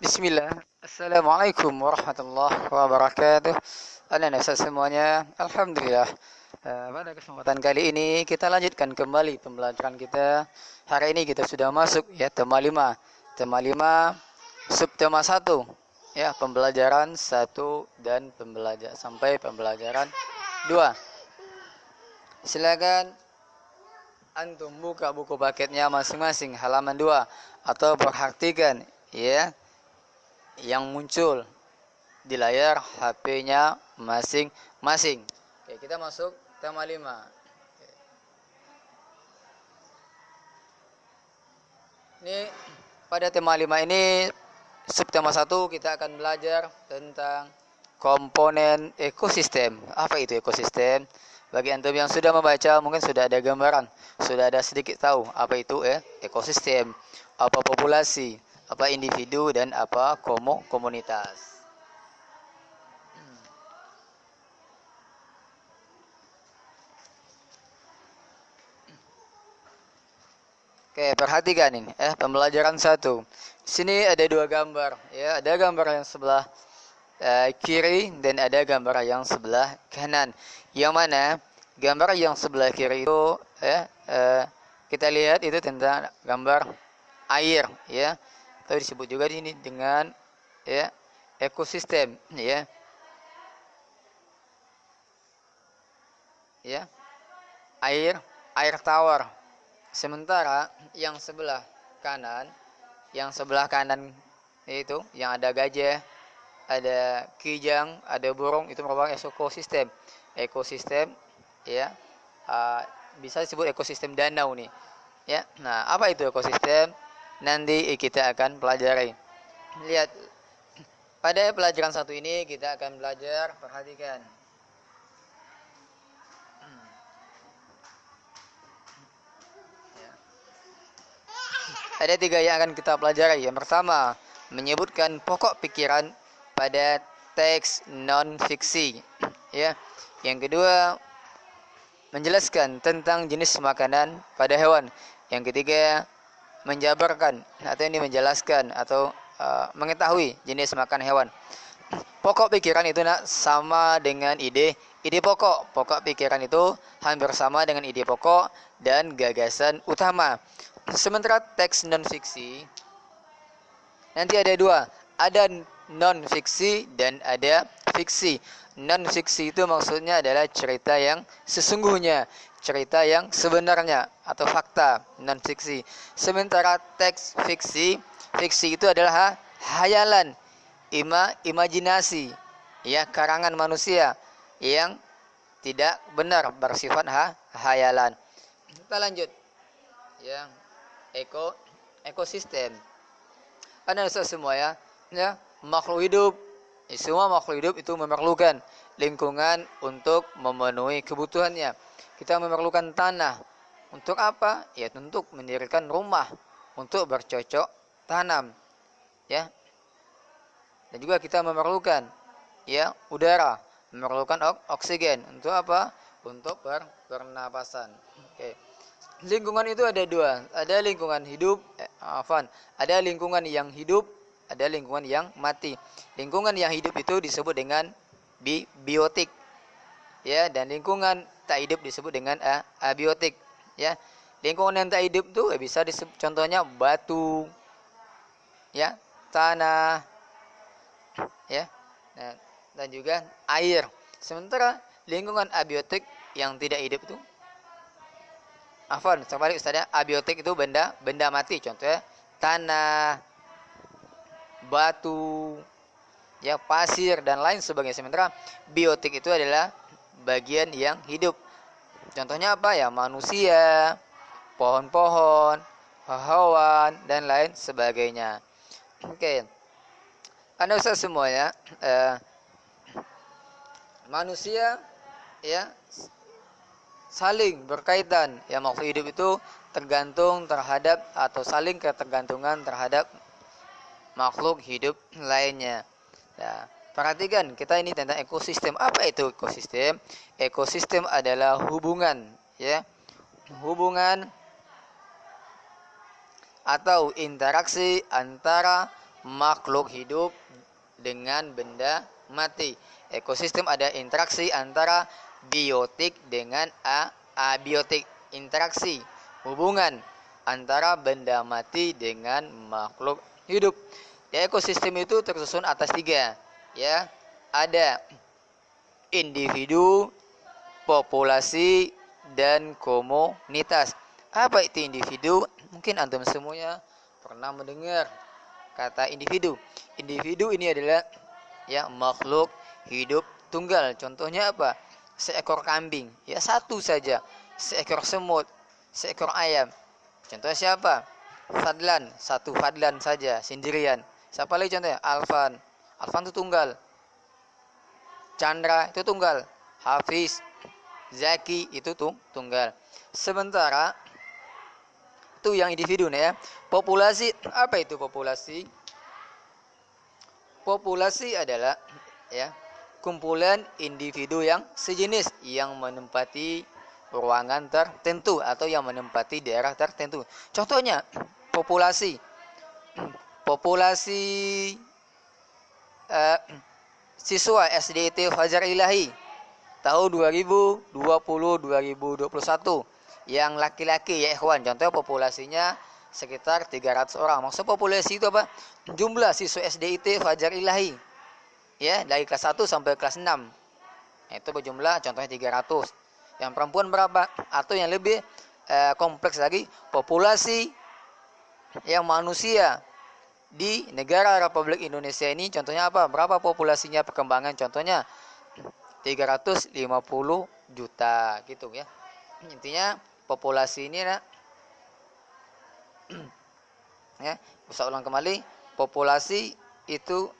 Bismillah. Assalamualaikum warahmatullahi wabarakatuh. Nasa semuanya. Alhamdulillah. Pada kesempatan kali ini kita lanjutkan kembali pembelajaran kita. Hari ini kita sudah masuk ya tema 5. Tema 5 subtema 1. Ya, pembelajaran 1 dan sampai pembelajaran 2. Silakan antum buka buku paketnya masing-masing halaman 2 atau perhatikan ya yang muncul di layar HP-nya masing-masing. Oke, kita masuk tema 5. Ini pada tema 5 ini subtema 1 kita akan belajar tentang komponen ekosistem. Apa itu ekosistem? Bagi antum yang sudah membaca mungkin sudah ada gambaran, sudah ada sedikit tahu apa itu ekosistem, apa populasi, apa individu dan apa komunitas. Oke, perhatikan ini pembelajaran 1. Di sini ada 2 gambar ya, ada gambar yang sebelah kiri dan ada gambar yang sebelah kanan. Yang mana gambar yang sebelah kiri itu kita lihat itu tentang gambar air ya. Atau disebut juga ini dengan ya ekosistem ya. Ya. Air tawar. Sementara yang sebelah kanan itu yang ada gajah, ada kijang, ada burung, itu merupakan ekosistem. Ekosistem ya. Bisa disebut ekosistem danau nih. Ya. Nah, apa itu ekosistem? Nanti kita akan pelajari. Lihat pada pelajaran 1 ini kita akan belajar, perhatikan. Ada 3 yang akan kita pelajari. Yang pertama, menyebutkan pokok pikiran pada teks non-fiksi. Ya. Yang kedua, menjelaskan tentang jenis makanan pada hewan. Yang ketiga, menjabarkan atau ini menjelaskan atau mengetahui jenis makan hewan. Pokok pikiran itu sama dengan ide pokok. Pokok pikiran itu hampir sama dengan ide pokok dan gagasan utama. Sementara teks non-fiksi nanti ada 2, ada non-fiksi dan ada fiksi. Non-fiksi itu maksudnya adalah cerita yang sesungguhnya, cerita yang sebenarnya atau fakta non-fiksi. Sementara teks fiksi itu adalah hayalan, imajinasi, ya karangan manusia yang tidak benar, bersifat hayalan. Kita lanjut, ya ekosistem. Anda semua ya makhluk hidup, semua makhluk hidup itu memerlukan lingkungan untuk memenuhi kebutuhannya. Kita memerlukan tanah untuk apa? Ya untuk mendirikan rumah, untuk bercocok tanam, ya. Dan juga kita memerlukan ya udara, memerlukan oksigen untuk apa? Untuk pernapasan. Oke. Lingkungan itu ada 2, ada lingkungan hidup, ada lingkungan yang hidup, ada lingkungan yang mati. Lingkungan yang hidup itu disebut dengan biotik, ya, dan lingkungan tak hidup disebut dengan abiotik, ya. Lingkungan yang tak hidup itu bisa disebut contohnya batu, ya, tanah, ya, dan juga air. Sementara lingkungan abiotik yang tidak hidup itu terbalik Ustaz, abiotik itu benda mati, contohnya tanah, batu, ya pasir dan lain sebagainya. Sementara biotik itu adalah bagian yang hidup. Contohnya apa ya? Manusia, pohon-pohon, hewan dan lain sebagainya. Oke. Anda Ustaz semua ya, manusia ya saling berkaitan, ya makhluk hidup itu tergantung terhadap atau saling ketergantungan terhadap makhluk hidup lainnya. Nah, perhatikan kita ini tentang ekosistem. Apa itu ekosistem? Ekosistem adalah hubungan, ya, hubungan atau interaksi antara makhluk hidup dengan benda mati. Ekosistem ada interaksi antara biotik dengan abiotik. Interaksi, hubungan antara benda mati dengan makhluk hidup. Di ekosistem itu tersusun atas 3, ya. Ada individu, populasi, dan komunitas. Apa itu individu? Mungkin antum semuanya pernah mendengar kata individu. Individu ini adalah ya makhluk hidup tunggal. Contohnya apa? Seekor kambing, ya satu saja. Seekor semut, seekor ayam. Contohnya siapa? Fadlan, satu Fadlan saja, sendirian. Siapa lagi contohnya? Alfan. Alfan itu tunggal. Chandra itu tunggal. Hafiz, Zaki itu tunggal. Sementara itu yang individu nih ya. Populasi, apa itu populasi? Populasi adalah ya kumpulan individu yang sejenis yang menempati ruangan tertentu atau yang menempati daerah tertentu. Contohnya populasi siswa SDIT Fajar Ilahi tahun 2020-2021 yang laki-laki ya ikhwan. Contohnya populasinya sekitar 300 orang. Maksud populasi itu apa? Jumlah siswa SDIT Fajar Ilahi ya dari kelas 1 sampai kelas 6. Itu berjumlah contohnya 300. Yang perempuan berapa? Atau yang lebih kompleks lagi, populasi yang manusia di negara Republik Indonesia ini contohnya apa? Berapa populasinya perkembangan? Contohnya 350 juta gitu ya. Intinya populasi ini ya, bisa ulang kembali, populasi itu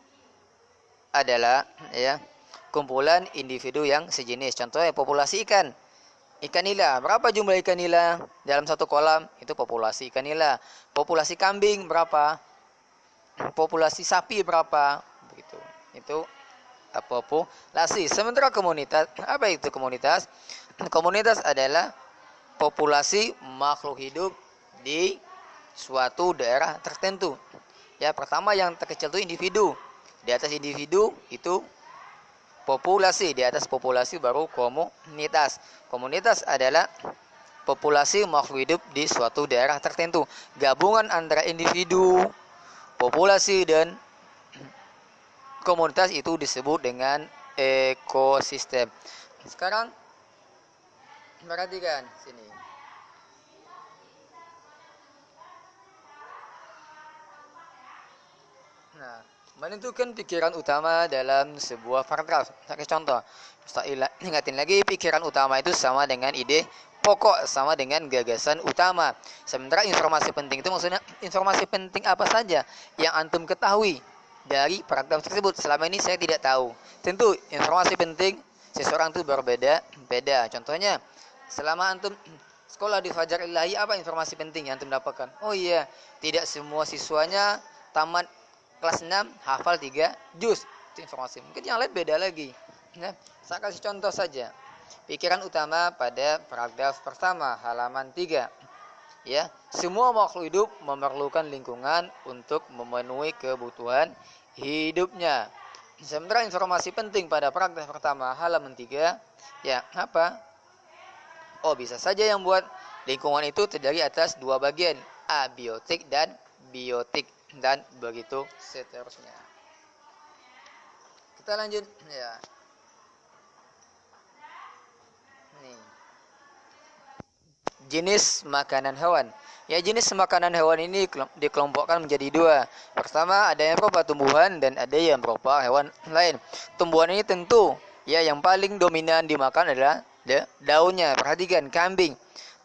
adalah ya kumpulan individu yang sejenis. Contohnya populasi ikan. Ikan nila, berapa jumlah ikan nila dalam satu kolam? Itu populasi ikan nila. Populasi kambing berapa? Populasi sapi berapa? Begitu. Itu populasi. Sementara komunitas, apa itu komunitas? Komunitas adalah populasi makhluk hidup di suatu daerah tertentu. Ya, pertama yang terkecil itu individu. Di atas individu itu populasi, di atas populasi baru komunitas. Komunitas adalah populasi makhluk hidup di suatu daerah tertentu. Gabungan antara individu, populasi dan komunitas itu disebut dengan ekosistem. Sekarang perhatikan sini. Nah, menentukan pikiran utama dalam sebuah paragraf. Saya contoh. Ustaz ingatin lagi, pikiran utama itu sama dengan ide pokok, sama dengan gagasan utama. Sementara informasi penting itu maksudnya informasi penting apa saja yang antum ketahui dari paragraf tersebut. Selama ini saya tidak tahu. Tentu informasi penting seseorang itu berbeda-beda. Contohnya, selama antum sekolah di Fajar Ilahi, apa informasi penting yang antum dapatkan? Oh iya, tidak semua siswanya tamat kelas 6 hafal 3 juz. Itu informasi. Mungkin yang lain beda lagi. Nah, saya kasih contoh saja. Pikiran utama pada paragraf pertama halaman 3. Ya, semua makhluk hidup memerlukan lingkungan untuk memenuhi kebutuhan hidupnya. Sementara informasi penting pada paragraf pertama halaman 3, ya, apa? Oh, bisa saja yang buat lingkungan itu terdiri atas dua bagian, abiotik dan biotik, dan begitu seterusnya. Kita lanjut ya. Nih. Jenis makanan hewan. Ya, jenis makanan hewan ini dikelompokkan menjadi dua. Pertama, ada yang berupa tumbuhan dan ada yang berupa hewan lain. Tumbuhan ini tentu ya yang paling dominan dimakan adalah daunnya. Perhatikan, kambing.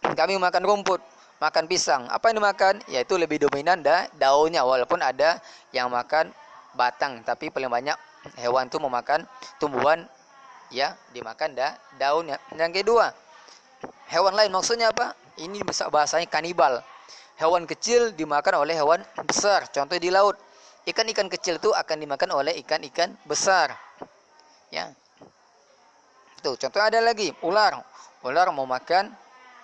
Kambing makan rumput, makan pisang. Apa yang dimakan? Yaitu lebih dominan daunnya, walaupun ada yang makan batang, tapi paling banyak hewan itu memakan tumbuhan, ya dimakan daunnya. Yang kedua, hewan lain, maksudnya apa? Ini bahasanya kanibal. Hewan kecil dimakan oleh hewan besar. Contoh di laut, ikan-ikan kecil itu akan dimakan oleh ikan-ikan besar. Ya, tuh contoh ada lagi, ular. Ular mau makan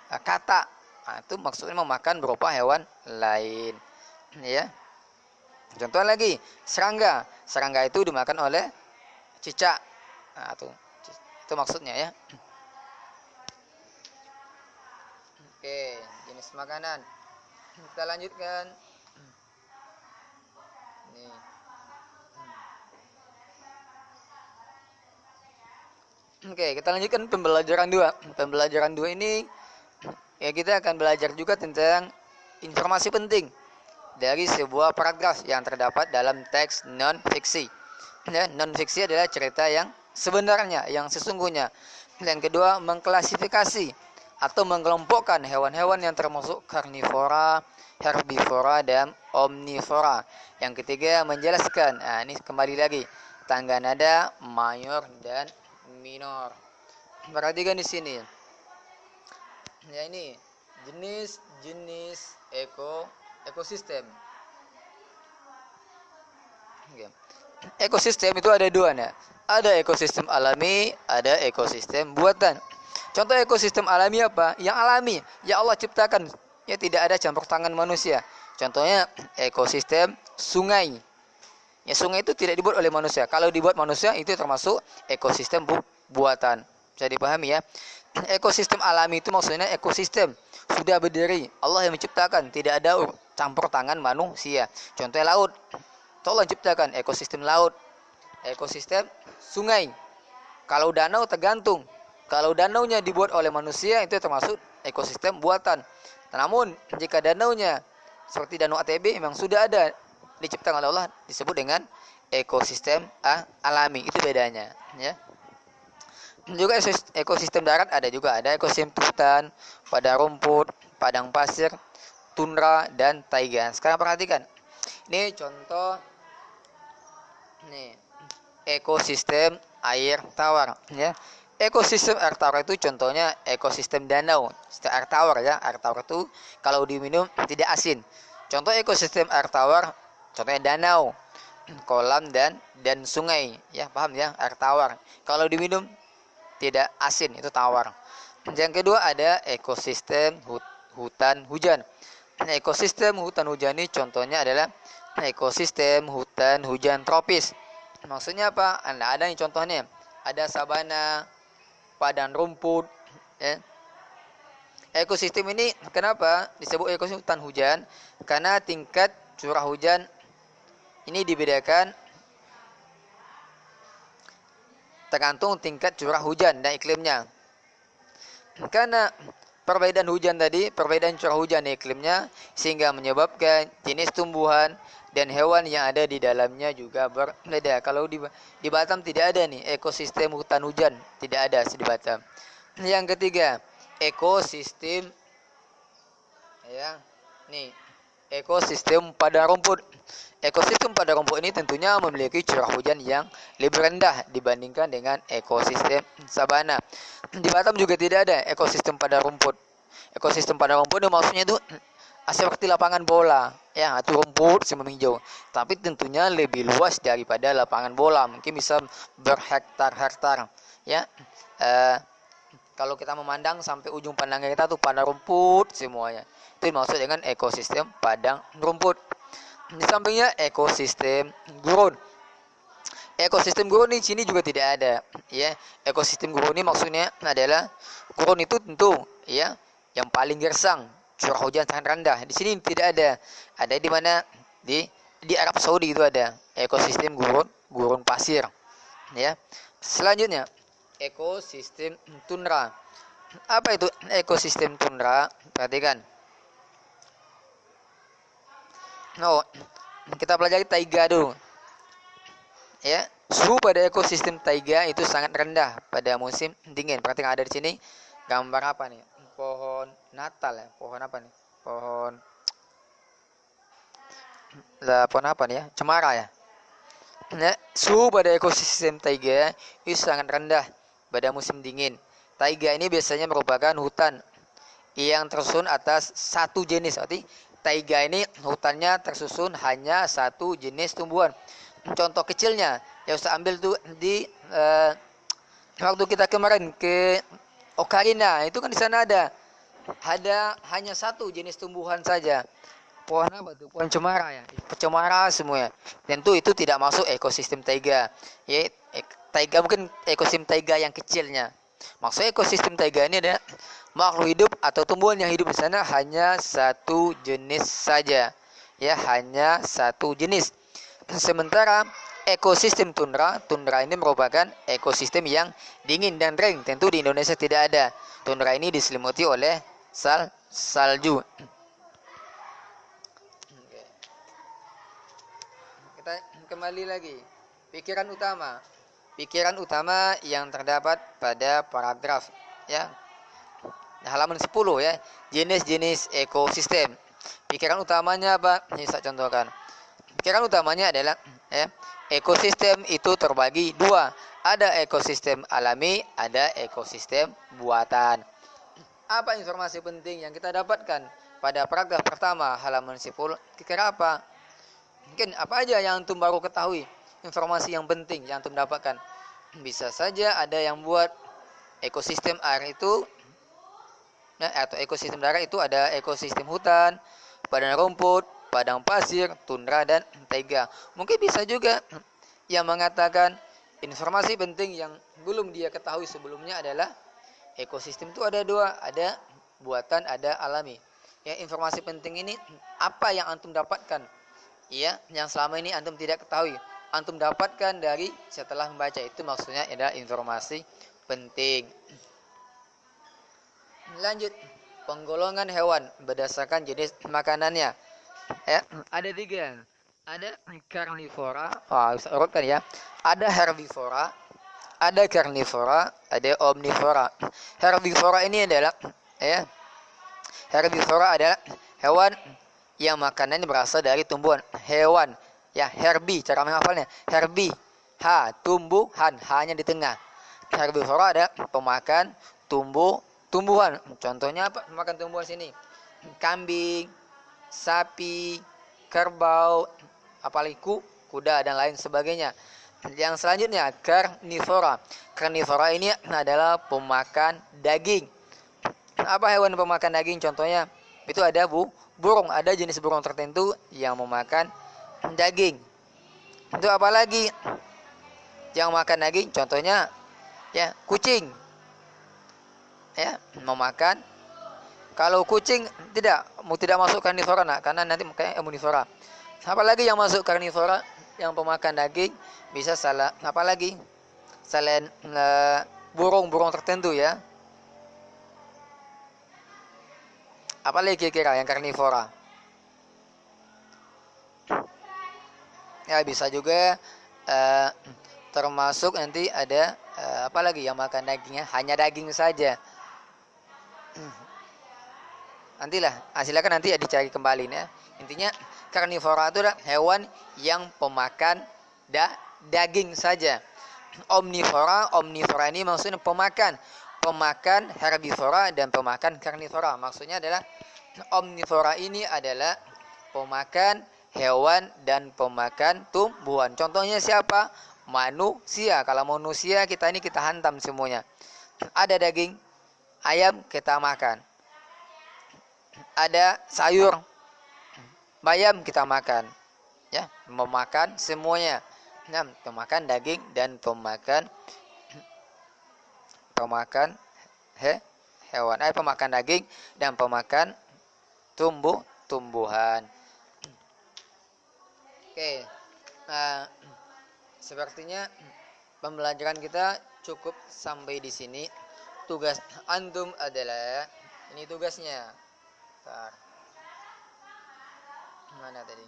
katak. Nah, itu maksudnya memakan berupa hewan lain. Ya. Contoh lagi, serangga. Serangga itu dimakan oleh cicak. Nah, itu maksudnya ya. Oke, jenis makanan. Kita lanjutkan. Nih. Oke, kita lanjutkan pembelajaran 2. Pembelajaran 2 ini ya kita akan belajar juga tentang informasi penting dari sebuah paragraf yang terdapat dalam teks non-fiksi. Ya, non-fiksi adalah cerita yang sebenarnya, yang sesungguhnya. Yang kedua, mengklasifikasi atau mengelompokkan hewan-hewan yang termasuk karnivora, herbivora, dan omnivora. Yang ketiga, menjelaskan. Nah, ini kembali lagi tangga nada mayor dan minor. Perhatikan di sini. Ya, ini jenis-jenis ekosistem. Oke. Ekosistem itu ada dua, nah. Ada ekosistem alami, ada ekosistem buatan. Contoh ekosistem alami apa? Yang alami, ya Allah ciptakan, ya tidak ada campur tangan manusia. Contohnya ekosistem sungai. Ya, sungai itu tidak dibuat oleh manusia. Kalau dibuat manusia itu termasuk ekosistem buatan. Bisa dipahami ya. Ekosistem alami itu maksudnya ekosistem sudah berdiri. Allah yang menciptakan, tidak ada campur tangan manusia. Contohnya laut. Allah ciptakan ekosistem laut, ekosistem sungai. Kalau danau tergantung. Kalau danaunya dibuat oleh manusia itu termasuk ekosistem buatan. Namun jika danaunya seperti danau ATB memang sudah ada diciptakan oleh Allah, disebut dengan ekosistem alami. Itu bedanya, ya. Juga ekosistem darat ada juga, ada ekosistem hutan, padang rumput, padang pasir, tundra dan taiga. Sekarang perhatikan. Ini contoh nih, ekosistem air tawar, ya. Ekosistem air tawar itu contohnya ekosistem danau. Air tawar ya, air tawar itu kalau diminum tidak asin. Contoh ekosistem air tawar, contohnya danau, kolam dan sungai, ya paham ya, air tawar. Kalau diminum tidak asin, itu tawar. Yang kedua ada ekosistem hutan hujan. Ekosistem hutan hujan ini contohnya adalah ekosistem hutan hujan tropis. Maksudnya apa? Ada nih contohnya. Ada sabana, padang rumput, ya. Ekosistem ini kenapa disebut ekosistem hutan hujan? Karena tingkat curah hujan ini dibedakan tergantung tingkat curah hujan dan iklimnya. Karena perbedaan hujan tadi, perbedaan curah hujan dan iklimnya, sehingga menyebabkan jenis tumbuhan dan hewan yang ada di dalamnya juga berbeda. Kalau di Batam tidak ada nih ekosistem hutan hujan, tidak ada di Batam. Yang ketiga, ekosistem, ya, nih ekosistem padang rumput. Ekosistem padang rumput ini tentunya memiliki curah hujan yang lebih rendah dibandingkan dengan ekosistem sabana. Di Batam juga tidak ada ekosistem padang rumput. Ekosistem padang rumput itu maksudnya itu seperti lapangan bola, ya, itu rumput semua hijau. Tapi tentunya lebih luas daripada lapangan bola, mungkin bisa berhektar-hektar, ya. Kalau kita memandang sampai ujung pandangan kita tuh padang rumput semuanya. Itu dimaksud dengan ekosistem padang rumput. Di sampingnya ekosistem gurun. Ekosistem gurun di sini juga tidak ada, ya. Ekosistem gurun ini maksudnya adalah gurun itu tentu, ya, yang paling gersang, curah hujan sangat rendah. Di sini tidak ada. Ada di mana? Di Arab Saudi itu ada ekosistem gurun pasir, ya. Selanjutnya ekosistem tundra. Apa itu ekosistem tundra? Perhatikan. Kita pelajari taiga dulu. Ya, suhu pada ekosistem taiga itu sangat rendah pada musim dingin. Perhatikan ada di sini gambar apa nih? Pohon Natal ya. Pohon apa nih? Pohon apa nih ya? Cemara ya. Nah, suhu pada ekosistem taiga itu sangat rendah pada musim dingin. Taiga ini biasanya merupakan hutan yang tersusun atas satu jenis. Arti taiga ini hutannya tersusun hanya satu jenis tumbuhan. Contoh kecilnya ya usah ambil tuh di waktu kita kemarin ke Ocarina, itu kan di sana ada hanya satu jenis tumbuhan saja. pohon apa tuh? Pohon cemara ya. Cemara semuanya. Tentu itu tidak masuk ekosistem taiga. Ya, taiga mungkin ekosistem taiga yang kecilnya. Maksud ekosistem taiga ini adalah makhluk hidup atau tumbuhan yang hidup di sana hanya satu jenis saja. Ya, hanya satu jenis. Sementara ekosistem tundra, tundra ini merupakan ekosistem yang dingin dan kering. Tentu di Indonesia tidak ada. Tundra ini diselimuti oleh salju. Kita kembali lagi. Pikiran utama. Pikiran utama yang terdapat pada paragraf ya. Halaman 10 ya. Jenis-jenis ekosistem. Pikiran utamanya apa? Ini saya contohkan. Pikiran utamanya adalah ya, ekosistem itu terbagi dua. Ada ekosistem alami, ada ekosistem buatan. Apa informasi penting yang kita dapatkan pada paragraf pertama halaman 10? Kira apa? Mungkin apa aja yang antum baru ketahui? Informasi yang penting yang antum dapatkan. Bisa saja ada yang buat ekosistem air itu atau ekosistem darat itu ada ekosistem hutan, padang rumput, padang pasir, tundra dan taiga. Mungkin bisa juga yang mengatakan informasi penting yang belum dia ketahui sebelumnya adalah ekosistem itu ada dua, ada buatan, ada alami. Ya, informasi penting ini apa yang antum dapatkan? Ya, yang selama ini antum tidak ketahui, antum dapatkan dari setelah membaca itu, maksudnya adalah informasi penting. Lanjut, penggolongan hewan berdasarkan jenis makanannya. Ya, ada tiga. Ada karnivora, bisa urutkan ya. Ada herbivora, ada karnivora, ada omnivora. Herbivora ini adalah ya, herbivora adalah hewan yang makanannya berasal dari tumbuhan. Hewan ya, herbi, cara menghafalnya. Herbi, ha, tumbuhan, hanya di tengah. Herbivora ada pemakan tumbuhan. Contohnya apa? Makan tumbuhan sini. Kambing, sapi, kerbau, apalagi kuda dan lain sebagainya. Yang selanjutnya karnivora. Karnivora ini adalah pemakan daging. Apa hewan pemakan daging? Contohnya itu ada burung. Ada jenis burung tertentu yang memakan daging. Itu apalagi yang makan daging? Contohnya ya kucing. Ya, memakan. Kalau kucing tidak masuk karnivora, karena nanti makanya omnivora. Apalagi yang masuk karnivora yang pemakan daging bisa salah, apalagi selain burung-burung tertentu ya. Apalagi kira-kira yang karnivora? Ya bisa juga termasuk nanti ada apalagi yang makan dagingnya hanya daging saja. Nantilah, silakan nanti ya dicari kembali ya. Intinya karnivora itu adalah hewan yang pemakan daging saja. Omnivora ini maksudnya pemakan herbivora dan pemakan karnivora. Maksudnya adalah omnivora ini adalah pemakan hewan dan pemakan tumbuhan. Contohnya siapa? Manusia. Kalau manusia kita hantam semuanya. Ada daging ayam kita makan. Ada sayur bayam kita makan. Ya, memakan semuanya. Nah, pemakan daging dan pemakan hewan. Pemakan daging dan pemakan tumbuhan. Oke. Nah, sepertinya pembelajaran kita cukup sampai di sini. Tugas antum adalah ini tugasnya. Bentar. Mana tadi?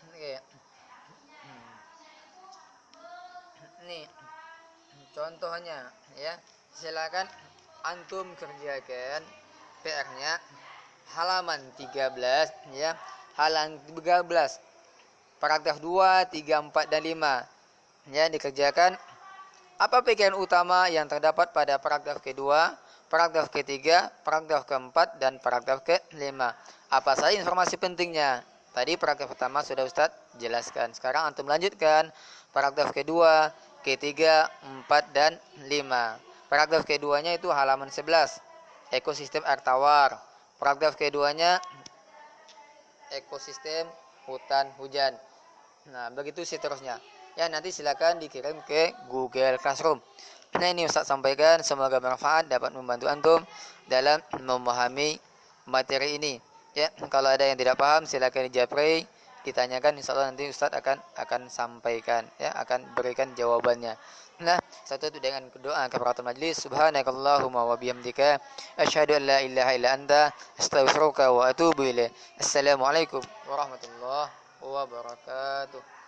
Oke. Nih contohnya ya. Silakan antum kerjakan PR-nya halaman 13 ya. Halaman 13. Paragraf 2, 3, 4 dan 5. Ya, dikerjakan. Apa pikiran utama yang terdapat pada paragraf kedua, paragraf ketiga, paragraf keempat, dan paragraf kelima? Apa saja informasi pentingnya? Tadi paragraf pertama sudah Ustadz jelaskan. Sekarang antum lanjutkan paragraf kedua, ketiga, empat, dan lima. Paragraf keduanya itu halaman 11. ekosistem air tawar. Paragraf keduanya ekosistem hutan hujan. Nah, begitu seterusnya. Ya, nanti silakan dikirim ke Google Classroom. Nah, ini Ustaz sampaikan, semoga bermanfaat, dapat membantu antum dalam memahami materi ini. Ya, kalau ada yang tidak paham silakan dijapri, ditanyakan, insyaallah nanti Ustaz akan sampaikan, ya, akan berikan jawabannya. Nah, satu itu dengan doa kafaratul majlis. Subhanakallahumma wa bihamdika asyhadu an la ilaha illa anta astaghfiruka wa atubu ilaik. Assalamualaikum warahmatullahi wabarakatuh.